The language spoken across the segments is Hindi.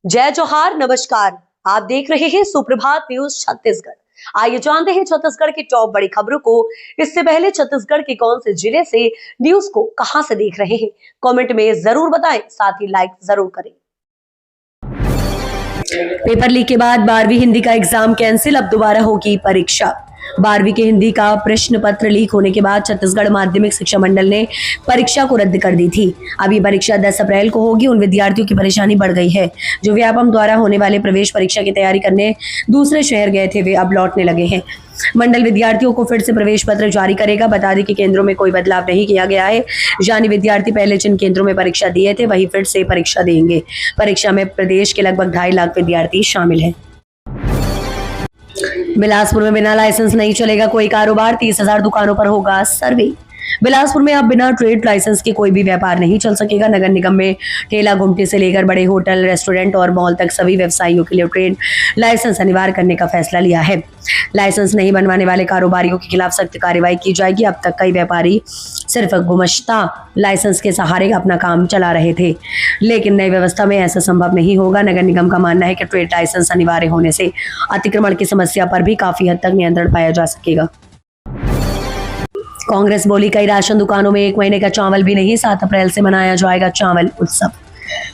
जय जोहार, नमस्कार। आप देख रहे हैं सुप्रभात न्यूज छत्तीसगढ़। आइए जानते हैं छत्तीसगढ़ की टॉप बड़ी खबरों को। इससे पहले छत्तीसगढ़ के कौन से जिले से न्यूज को कहां से देख रहे हैं, कमेंट में जरूर बताएं, साथ ही लाइक जरूर करें। पेपर लीक के बाद 12वीं हिंदी का एग्जाम कैंसिल, अब दोबारा होगी परीक्षा। 12वीं के हिंदी का प्रश्न पत्र लीक होने के बाद छत्तीसगढ़ माध्यमिक शिक्षा मंडल ने परीक्षा को रद्द कर दी थी। अब ये परीक्षा 10 अप्रैल को होगी। उन विद्यार्थियों की परेशानी बढ़ गई है जो व्यापम द्वारा होने वाले प्रवेश परीक्षा की तैयारी करने दूसरे शहर गए थे, वे अब लौटने लगे हैं। मंडल विद्यार्थियों को फिर से प्रवेश पत्र जारी करेगा। बता दें कि केंद्रों में कोई बदलाव नहीं किया गया है, यानी विद्यार्थी पहले जिन केंद्रों में परीक्षा दिए थे वही फिर से परीक्षा देंगे। परीक्षा में प्रदेश के लगभग 2.5 लाख विद्यार्थी शामिल हैं। बिलासपुर में बिना लाइसेंस नहीं चलेगा कोई कारोबार, 30,000 दुकानों पर होगा सर्वे। बिलासपुर में अब बिना ट्रेड लाइसेंस के कोई भी व्यापार नहीं चल सकेगा। नगर निगम में ठेला घुमटी से लेकर बड़े होटल, रेस्टोरेंट और मॉल तक सभी व्यवसायियों के लिए ट्रेड लाइसेंस अनिवार्य करने का फैसला लिया है। लाइसेंस नहीं बनवाने वाले कारोबारियों के खिलाफ सख्त कार्रवाई की जाएगी। अब तक कई व्यापारी सिर्फ गुमश्ता लाइसेंस के सहारे अपना काम चला रहे थे, लेकिन नई व्यवस्था में ऐसा संभव नहीं होगा। नगर निगम का मानना है कि ट्रेड लाइसेंस अनिवार्य होने से अतिक्रमण की समस्या पर भी काफी हद तक नियंत्रण पाया जा सकेगा। कांग्रेस बोली कई राशन दुकानों में 1 महीने का चावल भी नहीं, 7 अप्रैल से मनाया जाएगा चावल उत्सव।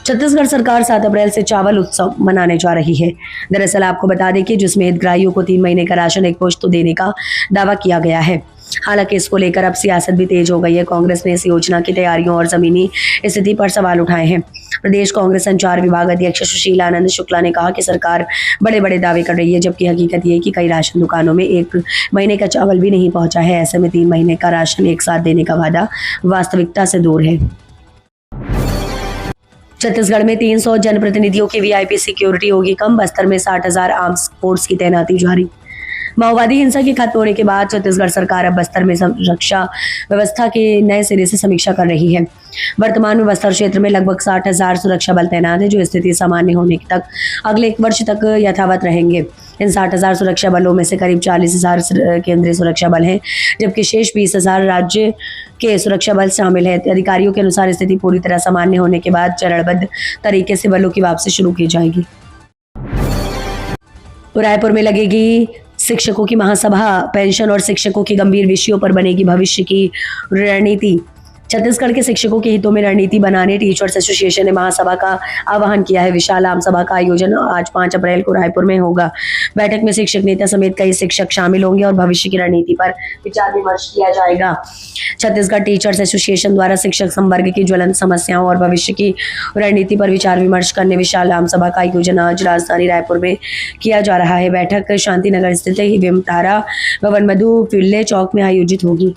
छत्तीसगढ़ सरकार 7 अप्रैल से चावल उत्सव मनाने जा रही है। दरअसल आपको बता दें कि जिसमें हितग्राहियों को 3 महीने का राशन एक मुश्त देने का दावा किया गया है। हालांकि इसको लेकर अब सियासत भी तेज हो गई है। कांग्रेस ने इस योजना की तैयारियों और जमीनी स्थिति पर सवाल उठाए हैं। प्रदेश कांग्रेस संचार विभाग अध्यक्ष सुशील आनंद शुक्ला ने कहा कि सरकार बड़े बड़े दावे कर रही है, जबकि हकीकत ये है कि कई राशन दुकानों में 1 महीने का चावल भी नहीं पहुंचा है। ऐसे में 3 महीने का राशन एक साथ देने का वादा वास्तविकता से दूर है। छत्तीसगढ़ में 300 जनप्रतिनिधियों की वीआईपी सिक्योरिटी होगी कम। बस्तर में 60,000 आर्म्स फोर्स की तैनाती जारी। माओवादी हिंसा के खत्म होने के बाद छत्तीसगढ़ सरकार अब बस्तर में सुरक्षा व्यवस्था के नए सिरे से समीक्षा कर रही है। वर्तमान में बस्तर क्षेत्र में लगभग 60,000 सुरक्षा बल तैनात है, जो स्थिति सामान्य होने तक अगले 1 वर्ष तक यथावत रहेंगे। इन 60,000 सुरक्षा बलों में से करीब 40,000 केंद्रीय सुरक्षा बल हैं, जबकि शेष 20,000 राज्य के सुरक्षा बल शामिल है। अधिकारियों के अनुसार स्थिति पूरी तरह सामान्य होने के बाद चरणबद्ध तरीके से बलों की वापसी शुरू की जाएगी। रायपुर में लगेगी शिक्षकों की महासभा, पेंशन और शिक्षकों के गंभीर विषयों पर बनेगी भविष्य की रणनीति। छत्तीसगढ़ के शिक्षकों के हितों में रणनीति बनाने टीचर्स एसोसिएशन ने महासभा का आह्वान किया है। विशाल आम सभा का आयोजन आज 5 अप्रैल को रायपुर में होगा। बैठक में शिक्षक नेता समेत कई शिक्षक शामिल होंगे और भविष्य की रणनीति पर विचार विमर्श किया जाएगा। छत्तीसगढ़ टीचर्स एसोसिएशन द्वारा शिक्षक संवर्ग की ज्वलंत समस्याओं और भविष्य की रणनीति पर विचार विमर्श करने विशाल आम सभा का आयोजन आज राजधानी रायपुर में किया जा रहा है। बैठक शांतिनगर स्थित विमतारा भवन मधु फिल्ले चौक में आयोजित होगी।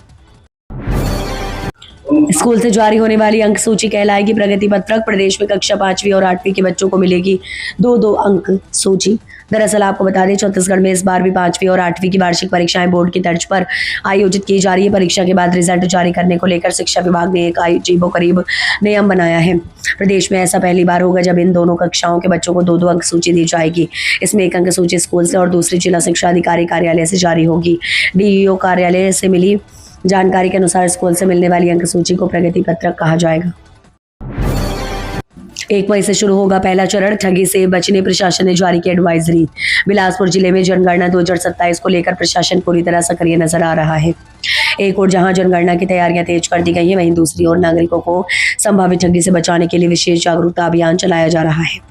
स्कूल से जारी होने वाली अंक सूची कहलाएगी प्रगति पत्रक। प्रदेश में कक्षा 5वीं और 8वीं के बच्चों को मिलेगी 2-2 अंक सूची। दरअसल आपको बता दें, छत्तीसगढ़ में इस बार भी 5वीं और 8वीं की वार्षिक परीक्षाएं बोर्ड की तर्ज पर आयोजित की जा रही है। परीक्षा के बाद रिजल्ट जारी करने को लेकर शिक्षा विभाग ने एक अजीबोगरीब नियम बनाया है। प्रदेश में ऐसा पहली बार होगा जब इन दोनों कक्षाओं के बच्चों को 2-2 अंक सूची दी जाएगी। इसमें एक अंक सूची स्कूल से और दूसरी जिला शिक्षा अधिकारी कार्यालय से जारी होगी। डीईओ कार्यालय से मिली जानकारी के अनुसार स्कूल से मिलने वाली अंक सूची को प्रगति पत्रक कहा जाएगा। 1 मई से शुरू होगा पहला चरण, ठगी से बचने प्रशासन ने जारी की एडवाइजरी। बिलासपुर जिले में जनगणना 2027 को लेकर प्रशासन पूरी तरह सक्रिय नजर आ रहा है। एक और जहां जनगणना की तैयारियां तेज कर दी गई हैं, वहीं दूसरी ओर नागरिकों को संभावित ठगी से बचाने के लिए विशेष जागरूकता अभियान चलाया जा रहा है।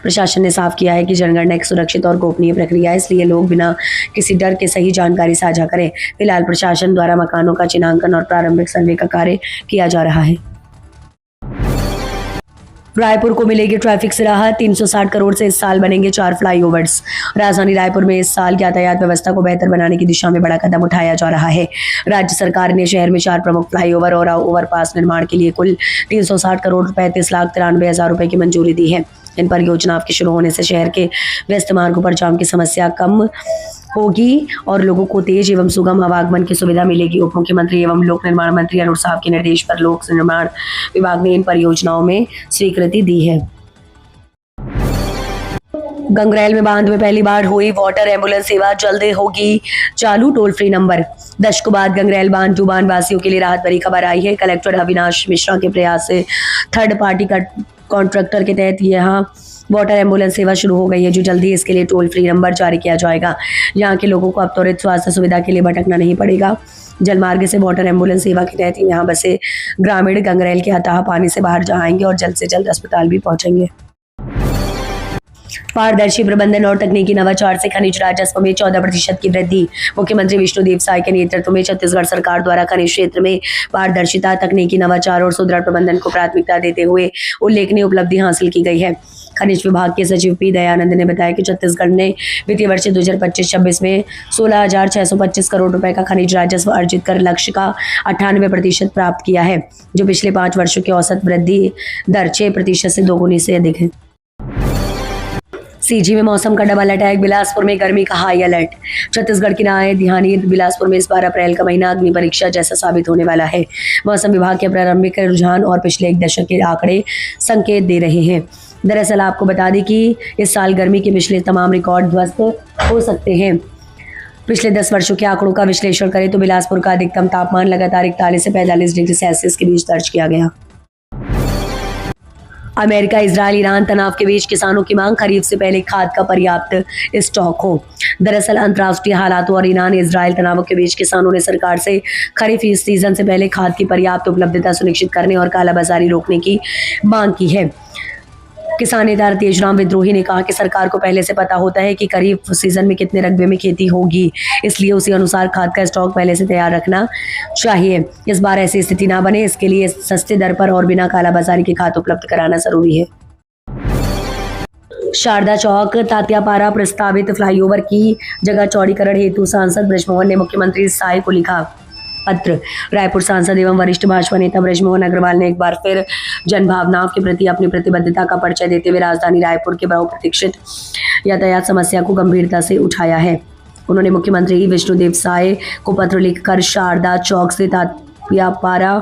प्रशासन ने साफ किया है कि जनगणना एक सुरक्षित और गोपनीय प्रक्रिया है, इसलिए लोग बिना किसी डर के सही जानकारी साझा करें। फिलहाल प्रशासन द्वारा मकानों का चिन्हांकन और प्रारंभिक सर्वे का कार्य किया जा रहा है। रायपुर को मिलेगी ट्रैफिक से राहत, 360 करोड़ से इस साल बनेंगे 4 फ्लाईओवर्स। राजधानी रायपुर में इस साल यातायात व्यवस्था को बेहतर बनाने की दिशा में बड़ा कदम उठाया जा रहा है। राज्य सरकार ने शहर में 4 प्रमुख फ्लाईओवर और ओवरपास निर्माण के लिए कुल 360 करोड़ 35,93,000 रुपए की मंजूरी दी है। इन परियोजनाओं के शुरू होने से शहर के व्यस्त मार्गों पर जाम की समस्या कम होगी और लोगों को तेज एवं सुगम आवागमन की सुविधा मिलेगी। उप मुख्यमंत्री एवं लोक निर्माण मंत्री अरुण साहब के निर्देश पर लोक निर्माण विभाग ने इन परियोजनाओं में स्वीकृति दी है। गंगरेल में बांध में पहली बार हुई वाटर एम्बुलेंस सेवा, जल्द होगी चालू टोल फ्री नंबर। दशकों बाद गंगरेल बांध जुबान वासियों के लिए राहत भरी खबर आई है। कलेक्टर अविनाश मिश्रा के प्रयास से थर्ड पार्टी का कॉन्ट्रैक्टर के तहत यहाँ वाटर एम्बुलेंस सेवा शुरू हो गई है, जो जल्दी इसके लिए टोल फ्री नंबर जारी किया जाएगा। यहाँ के लोगों को अब त्वरित स्वास्थ्य सुविधा के लिए भटकना नहीं पड़ेगा। जलमार्ग से वाटर एम्बुलेंस सेवा के तहत यहाँ बसे ग्रामीण गंगरेल के अथाह पानी से बाहर जाएंगे और जल्द से जल्द अस्पताल भी पहुंचेंगे। पारदर्शी प्रबंधन और तकनीकी नवाचार से खनिज राजस्व में 14% की वृद्धि। मुख्यमंत्री विष्णुदेव साय के नेतृत्व में छत्तीसगढ़ सरकार द्वारा खनिज क्षेत्र में पारदर्शिता, तकनीकी नवाचार और सुदृढ़ प्रबंधन को प्राथमिकता देते हुए उल्लेखनीय उपलब्धि हासिल की गई है। खनिज विभाग के सचिव पी दयानंद ने बताया कि छत्तीसगढ़ ने वित्तीय वर्ष 2025-26 में 16,625 करोड़ रुपए का खनिज राजस्व अर्जित कर लक्ष्य का 98% प्राप्त किया है, जो पिछले 5 वर्षों की औसत वृद्धि दर 6% से दोगुनी से अधिक है। सीजी में मौसम का डबल अटैक, बिलासपुर में गर्मी का हाई अलर्ट। छत्तीसगढ़ की राजधानी बिलासपुर में इस बार अप्रैल का महीना अग्नि परीक्षा जैसा साबित होने वाला है। मौसम विभाग के प्रारंभिक रुझान और पिछले 1 दशक के आंकड़े संकेत दे रहे हैं। दरअसल आपको बता दें कि इस साल गर्मी के पिछले तमाम रिकॉर्ड ध्वस्त हो सकते हैं। पिछले 10 वर्षों के आंकड़ों का विश्लेषण करें तो बिलासपुर का अधिकतम तापमान लगातार 41 से 45 डिग्री सेल्सियस के बीच दर्ज किया गया। अमेरिका, इजरायल, ईरान तनाव के बीच किसानों की मांग, खरीफ से पहले खाद का पर्याप्त स्टॉक हो। दरअसल अंतर्राष्ट्रीय हालातों और ईरान इजरायल तनावों के बीच किसानों ने सरकार से खरीफ सीजन से पहले खाद की पर्याप्त उपलब्धता सुनिश्चित करने और कालाबाजारी रोकने की मांग की है। किसान नेता तेजराम विद्रोही ने कहा कि सरकार को पहले से पता होता है कि खरीफ सीजन में कितने रकबे में खेती होगी, इसलिए उसी अनुसार खाद का स्टॉक पहले से तैयार रखना चाहिए। इस बार ऐसी स्थिति ना बने, इसके लिए सस्ते दर पर और बिना कालाबाजारी के खाद उपलब्ध कराना जरूरी है। शारदा चौक तात्यापारा प्रस्तावित फ्लाईओवर की जगह चौड़ीकरण हेतु सांसद बृजमोहन ने मुख्यमंत्री साय को लिखा पत्र। रायपुर सांसद एवं वरिष्ठ भाजपा नेता बृजमोहन अग्रवाल ने एक बार फिर जनभावनाओं के प्रति अपनी प्रतिबद्धता का परिचय देते हुए राजधानी रायपुर के बहुप्रतीक्षित यातायात समस्या को गंभीरता से उठाया है। उन्होंने मुख्यमंत्री विष्णुदेव साय को पत्र लिखकर शारदा चौक से तात्यापारा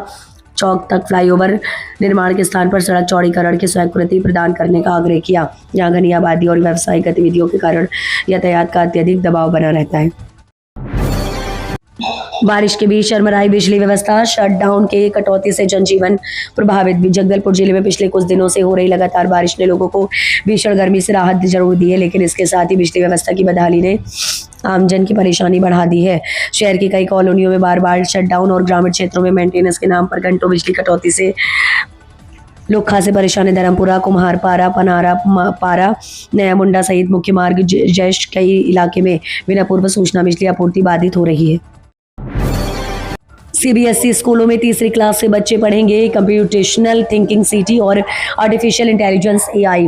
चौक तक फ्लाईओवर निर्माण के स्थान पर सड़क चौड़ीकरण की स्वीकृति प्रदान करने का आग्रह किया, जहां घनी आबादी और व्यावसायिक गतिविधियों के कारण यातायात का अत्यधिक दबाव बना रहता है। बारिश के बीच चरमराई बिजली व्यवस्था, शटडाउन के कटौती से जनजीवन प्रभावित। जगदलपुर जिले में पिछले कुछ दिनों से हो रही लगातार बारिश ने लोगों को भीषण गर्मी से राहत जरूर दी है, लेकिन इसके साथ ही बिजली व्यवस्था की बदहाली ने आमजन की परेशानी बढ़ा दी है। शहर की कई कॉलोनियों में बार बार शटडाउन और ग्रामीण क्षेत्रों में मेंटेनेंस के नाम पर घंटों बिजली कटौती से लोग खासे परेशान है। धर्मपुरा, कुम्हारपारा, पनारा पारा, नया मुंडा सहित मुख्य मार्ग जैश कई इलाके में बिना पूर्व सूचना बिजली आपूर्ति बाधित हो रही है। सीबीएसई स्कूलों में तीसरी क्लास से बच्चे पढ़ेंगे कंप्यूटेशनल थिंकिंग सिटी और आर्टिफिशियल इंटेलिजेंस एआई।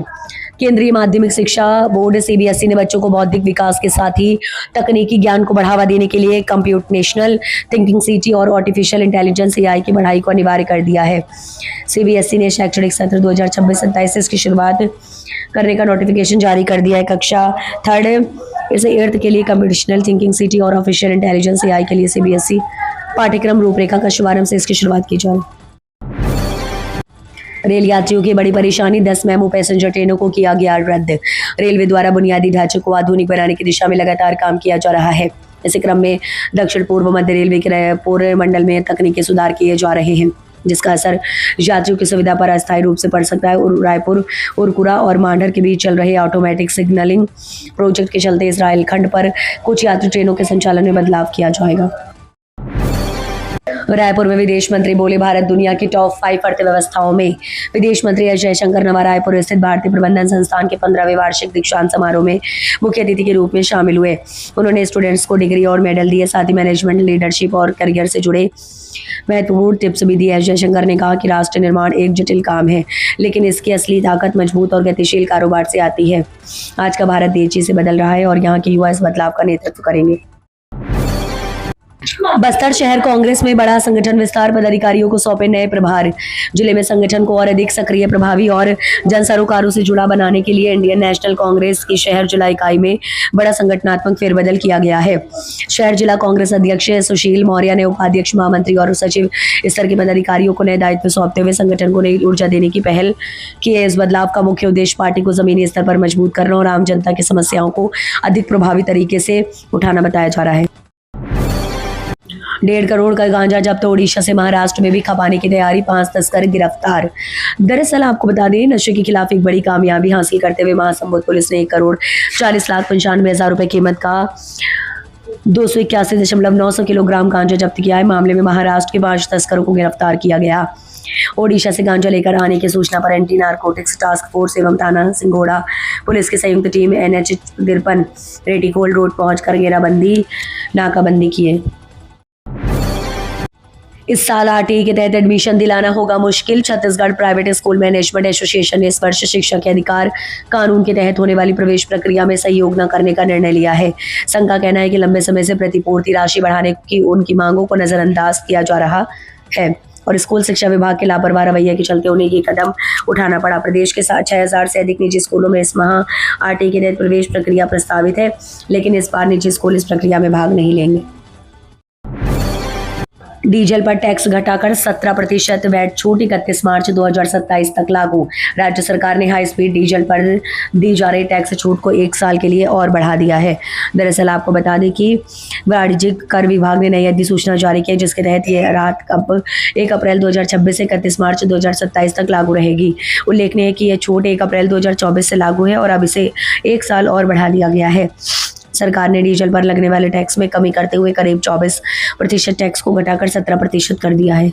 केंद्रीय माध्यमिक शिक्षा बोर्ड सीबीएसई ने बच्चों को बौद्धिक विकास के साथ ही तकनीकी ज्ञान को बढ़ावा देने के लिए कंप्यूटेशनल थिंकिंग सिटी और आर्टिफिशियल इंटेलिजेंस एआई की पढ़ाई को अनिवार्य कर दिया है। सीबीएसई ने शैक्षणिक सत्र 2026-27 से इसकी शुरुआत करने का नोटिफिकेशन जारी कर दिया है। कक्षा 3rd से 8th के लिए कंप्यूटेशनल थिंकिंग सिटी और आर्टिफिशियल इंटेलिजेंस एआई के लिए सीबीएसई पाठ्यक्रम रूपरेखा का शुभारंभ से इसकी शुरुआत की जाए। रेल यात्रियों की बड़ी परेशानी, 10 मेमू पैसेंजर ट्रेनों को किया गया रद्द। रेलवे द्वारा बुनियादी ढांचे को आधुनिक बनाने की दिशा में लगातार काम किया जा रहा है। इसी क्रम में दक्षिण पूर्व मध्य रेलवे के रायपुर मंडल में तकनीकी सुधार किए जा रहे हैं, जिसका असर यात्रियों की सुविधा पर अस्थायी रूप से पड़ सकता है। रायपुर, उरकुरा और मांडर के बीच चल रहे ऑटोमेटिक सिग्नलिंग प्रोजेक्ट के चलते इस रेलखंड पर कुछ यात्री ट्रेनों के संचालन में बदलाव किया जाएगा। रायपुर में विदेश मंत्री बोले, भारत दुनिया की टॉप 5 अर्थव्यवस्थाओं में। विदेश मंत्री एस जयशंकर नवा रायपुर स्थित भारतीय प्रबंधन संस्थान के 15वें वार्षिक दीक्षांत समारोह में मुख्य अतिथि के रूप में शामिल हुए। उन्होंने स्टूडेंट्स को डिग्री और मेडल दिए, साथ ही मैनेजमेंट, लीडरशिप और करियर से जुड़े महत्वपूर्ण टिप्स भी दिए। एस जयशंकर ने कहा कि राष्ट्र निर्माण एक जटिल काम है, लेकिन इसकी असली ताकत मजबूत और गतिशील कारोबार से आती है। आज का भारत तेजी से बदल रहा है और यहाँ के युवा इस बदलाव का नेतृत्व करेंगे। बस्तर शहर कांग्रेस में बड़ा संगठन विस्तार, पदाधिकारियों को सौंपे नए प्रभार। जिले में संगठन को और अधिक सक्रिय, प्रभावी और जन सरोकारों से जुड़ा बनाने के लिए इंडियन नेशनल कांग्रेस की शहर जिला इकाई में बड़ा संगठनात्मक फेरबदल किया गया है। शहर जिला कांग्रेस अध्यक्ष सुशील मौर्य ने उपाध्यक्ष, महामंत्री और सचिव स्तर के पदाधिकारियों को नए दायित्व सौंपते हुए संगठन को नई ऊर्जा देने की पहल की है। इस बदलाव का मुख्य उद्देश्य पार्टी को जमीनी स्तर पर मजबूत करना और आम जनता की समस्याओं को अधिक प्रभावी तरीके से उठाना बताया जा रहा है। 1.5 करोड़ का गांजा जब्त, ओडिशा से महाराष्ट्र में भी खपाने की तैयारी, 5 तस्कर गिरफ्तार। दरअसल आपको बता दें, नशे के खिलाफ एक बड़ी कामयाबी हासिल करते हुए महासमुंद पुलिस ने 1,40,95,000 रुपए कीमत का 281.9 किलोग्राम गांजा जब्त किया है। मामले में महाराष्ट्र के 5 तस्करों को गिरफ्तार किया गया। ओडिशा से गांजा लेकर आने की सूचना पर एंटी नारकोटिक्स टास्क फोर्स एवं थाना सिंघोड़ा पुलिस की संयुक्त टीम NH 53 रेटिकोल रोड पहुंचकर घेराबंदी नाकाबंदी किए। इस साल RTE के तहत एडमिशन दिलाना होगा मुश्किल, Chhattisgarh private school management association ने इस वर्ष शिक्षा के अधिकार कानून के तहत होने वाली प्रवेश प्रक्रिया में सहयोग न करने का निर्णय लिया है। संघ का कहना है कि लंबे समय से प्रतिपूर्ति राशि बढ़ाने की उनकी मांगों को नजरअंदाज किया जा रहा है और स्कूल शिक्षा विभाग के लापरवाह रवैये के चलते उन्हें ये कदम उठाना पड़ा। प्रदेश के 6,000 से अधिक निजी स्कूलों में इस माह RTE के तहत प्रवेश प्रक्रिया प्रस्तावित है, लेकिन इस बार निजी स्कूल इस प्रक्रिया में भाग नहीं लेंगे। डीजल पर टैक्स घटाकर 17% वैट छूट 31 मार्च 2027 तक लागू। राज्य सरकार ने हाई स्पीड डीजल पर दी जा रही टैक्स छूट को 1 साल के लिए और बढ़ा दिया है। दरअसल आपको बता दें कि वाणिज्यिक कर विभाग ने नई अधिसूचना जारी की है, जिसके तहत ये रात अब 1 अप्रैल 2026 से 31 मार्च 2027 तक लागू रहेगी। उल्लेखनीय है कि यह छूट 1 अप्रैल 2024 से लागू है और अब इसे 1 साल और बढ़ा दिया गया है। सरकार ने डीजल पर लगने वाले टैक्स में कमी करते हुए करीब 24% टैक्स को घटाकर 17% कर दिया है।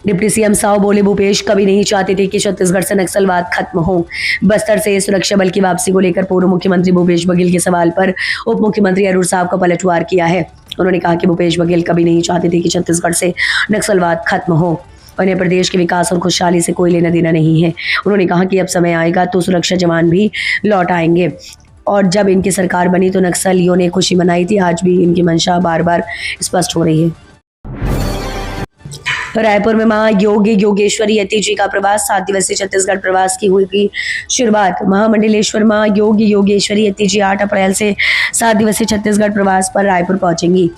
डिप्टी सीएम साव बोले, भूपेश कभी नहीं चाहते थे कि छत्तीसगढ़ से नक्सलवाद खत्म हो। बस्तर से सुरक्षा बल की वापसी को लेकर पूर्व मुख्यमंत्री भूपेश बघेल के सवाल पर उप मुख्यमंत्री अरूर साव का पलटवार किया है। उन्होंने कहा कि भूपेश बघेल कभी नहीं चाहते थे कि छत्तीसगढ़ से नक्सलवाद खत्म हो। उन्हें प्रदेश के विकास और खुशहाली से कोई लेना देना नहीं है। उन्होंने कहा कि अब समय आएगा तो सुरक्षा जवान भी लौट आएंगे और जब इनकी सरकार बनी तो नक्सलियों ने खुशी मनाई थी। आज भी इनकी मंशा बार बार स्पष्ट हो रही है। रायपुर में मां योग योगेश्वरी यति जी का प्रवास, 7 दिवसीय छत्तीसगढ़ प्रवास की हुई थी शुरुआत। महामंडलेश्वर मां योग योगेश्वरी यति जी 8 अप्रैल से 7 दिवसीय छत्तीसगढ़ प्रवास पर रायपुर पहुंचेंगी।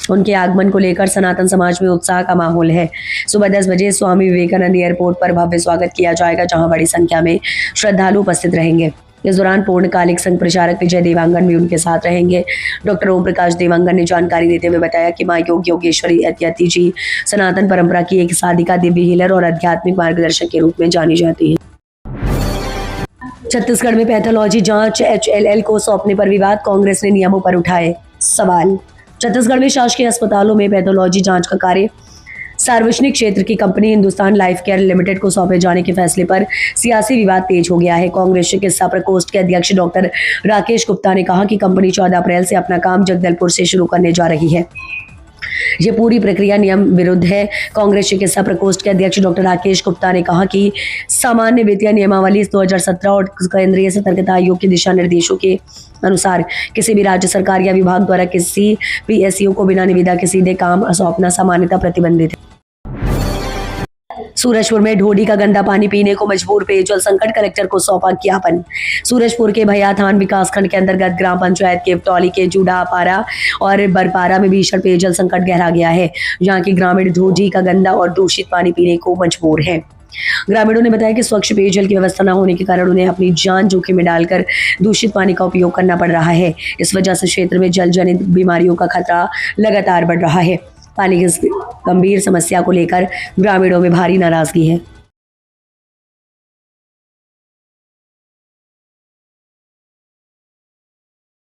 उनके आगमन को लेकर सनातन समाज में उत्साह का माहौल है। सुबह 10 बजे स्वामी विवेकानंद एयरपोर्ट पर भव्य स्वागत किया जाएगा, जहां बड़ी संख्या में श्रद्धालु उपस्थित रहेंगे। इस दौरान पूर्णकालिक संघ प्रचारक विजय देवांगन भी उनके साथ रहेंगे। डॉक्टर ओम प्रकाश देवांगन ने जानकारी देते हुए बताया कि मां योग योगेश्वरी यति जी सनातन परंपरा की एक साधिका, दिव्य हीलर और आध्यात्मिक मार्गदर्शक के रूप में जानी जाती है। छत्तीसगढ़ में पैथोलॉजी जांच HLL को सौंपने पर विवाद, कांग्रेस ने नियमों पर उठाए सवाल। छत्तीसगढ़ में शासकीय अस्पतालों में पैथोलॉजी जांच का कार्य सार्वजनिक क्षेत्र की company Hindustan life care limited को सौंपे जाने के फैसले पर सियासी विवाद तेज हो गया है। कांग्रेस चिकित्सा प्रकोष्ठ के अध्यक्ष डॉक्टर राकेश गुप्ता ने कहा कि कंपनी 14 अप्रैल से अपना काम जगदलपुर से शुरू करने जा रही है। ये पूरी प्रक्रिया नियम विरुद्ध है। कांग्रेस चिकित्सा प्रकोष्ठ के अध्यक्ष डॉक्टर राकेश गुप्ता ने कहा कि सामान्य वित्तीय नियमावली 2017 और केंद्रीय सतर्कता आयोग के दिशा निर्देशों के अनुसार किसी भी राज्य सरकार या विभाग द्वारा किसी PSU को बिना निविदा के सीधे काम सौंपना सामान्यतः प्रतिबंधित है। सूरजपुर में ढोडी का गंदा पानी पीने को मजबूर, पेयजल संकट, कलेक्टर को सौंपा ज्ञापन। सूरजपुर के भैयाथान विकासखंड के अंतर्गत ग्राम पंचायत केवटौली के जुड़ापारा और बरपारा में भीषण पेयजल संकट गहरा गया है, जहां के ग्रामीण ढोडी का गंदा और दूषित पानी पीने को मजबूर है। ग्रामीणों ने बताया कि स्वच्छ पेयजल की व्यवस्था न होने के कारण उन्हें अपनी जान जोखिम में डालकर दूषित पानी का उपयोग करना पड़ रहा है। इस वजह से क्षेत्र में जल जनित बीमारियों का खतरा लगातार बढ़ रहा है। पानी की गंभीर समस्या को लेकर ग्रामीणों में भारी नाराजगी है।